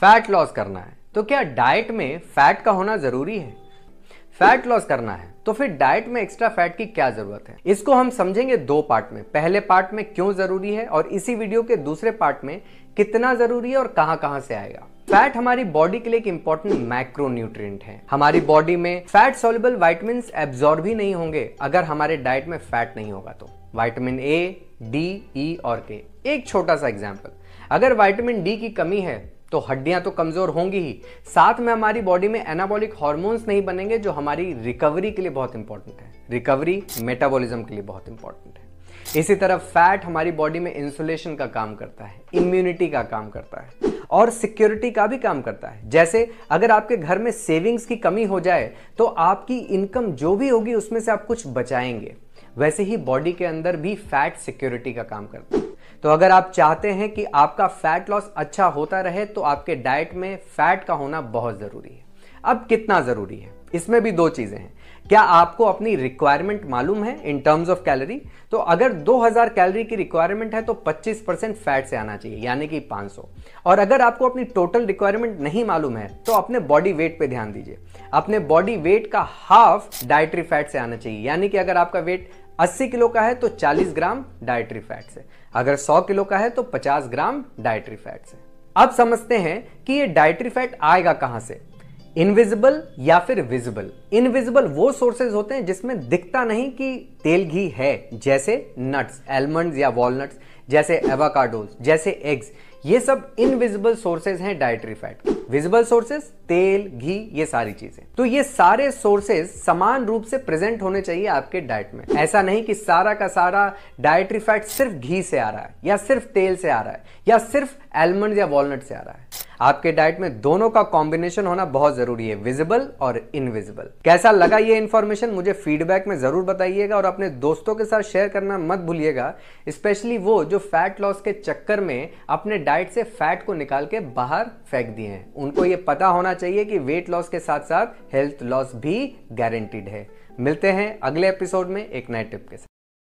Fat loss करना है तो क्या डाइट में फैट का होना जरूरी है? फैट लॉस करना है तो फिर डाइट में एक्स्ट्रा फैट की क्या जरूरत है? इसको हम समझेंगे दो पार्ट में। पहले पार्ट में क्यों जरूरी है और इसी वीडियो के दूसरे पार्ट में कितना जरूरी है और कहां से आएगा। फैट हमारी बॉडी के लिए एक इंपॉर्टेंट मैक्रोन्यूट्रिएंट है। हमारी बॉडी में फैट सॉल्युबल विटामिन्स एब्जॉर्ब ही नहीं होंगे अगर हमारे डाइट में फैट नहीं होगा तो। विटामिन ए, डी, ई और के। एक छोटा सा एग्जांपल, अगर विटामिन डी की कमी है तो हड्डियां तो कमजोर होंगी ही, साथ में हमारी बॉडी में एनाबॉलिक हार्मोन्स नहीं बनेंगे जो हमारी रिकवरी के लिए बहुत इंपॉर्टेंट है। रिकवरी मेटाबॉलिज्म के लिए बहुत इंपॉर्टेंट है। इसी तरह फैट हमारी बॉडी में इंसुलेशन का काम करता है, इम्यूनिटी का काम करता है और सिक्योरिटी का भी काम करता है। जैसे अगर आपके घर में सेविंग्स की कमी हो जाए तो आपकी इनकम जो भी होगी उसमें से आप कुछ बचाएंगे, वैसे ही बॉडी के अंदर भी फैट सिक्योरिटी का काम करता है। तो अगर आप चाहते हैं कि आपका फैट लॉस अच्छा होता रहे तो आपके डाइट में फैट का होना बहुत जरूरी है। अब कितना जरूरी है, इसमें भी दो चीजें हैं। क्या आपको अपनी रिक्वायरमेंट मालूम है इन टर्म्स ऑफ कैलोरी? तो अगर 2000 कैलोरी की रिक्वायरमेंट है तो 25% फैट से आना चाहिए, यानी कि 500। और अगर आपको अपनी टोटल रिक्वायरमेंट नहीं मालूम है तो अपने बॉडी वेट पे ध्यान दीजिए। अपने बॉडी वेट का हाफ डाइटरी फैट से आना चाहिए, यानी कि अगर आपका वेट 80 किलो का है तो 40 ग्राम डाइटरी फैट से, अगर 100 किलो का है तो 50 ग्राम डाइटरी फैट से। अब समझते हैं कि ये डाइटरी फैट आएगा कहां से, इनविजिबल या फिर विजिबल। इनविजिबल वो सोर्सेज होते हैं जिसमें दिखता नहीं कि तेल घी है, जैसे नट्स, आलमंड्स या वॉलनट्स, जैसे एवोकाडोज, जैसे एग्स। ये सब इनविजिबल सोर्सेज हैं डाइटरी फैट के। विजिबल सोर्सेज तेल, घी, ये सारी चीजें। तो ये सारे सोर्सेज समान रूप से प्रेजेंट होने चाहिए आपके डाइट में। ऐसा नहीं कि सारा का सारा डाइटरी फैट सिर्फ घी से आ रहा है या सिर्फ तेल से आ रहा है या सिर्फ आलमंड या वॉलनट से आ रहा है। आपके डाइट में दोनों का कॉम्बिनेशन होना बहुत जरूरी है, विजिबल और इनविजिबल। कैसा लगा ये इंफॉर्मेशन मुझे फीडबैक में जरूर बताइएगा और अपने दोस्तों के साथ शेयर करना मत भूलिएगा, स्पेशली वो जो फैट लॉस के चक्कर में अपने डाइट से फैट को निकाल के बाहर फेंक दिए हैं। उनको ये पता होना चाहिए कि वेट लॉस के साथ साथ हेल्थ लॉस भी गारंटीड है। मिलते हैं अगले एपिसोड में एक नए टिप के साथ।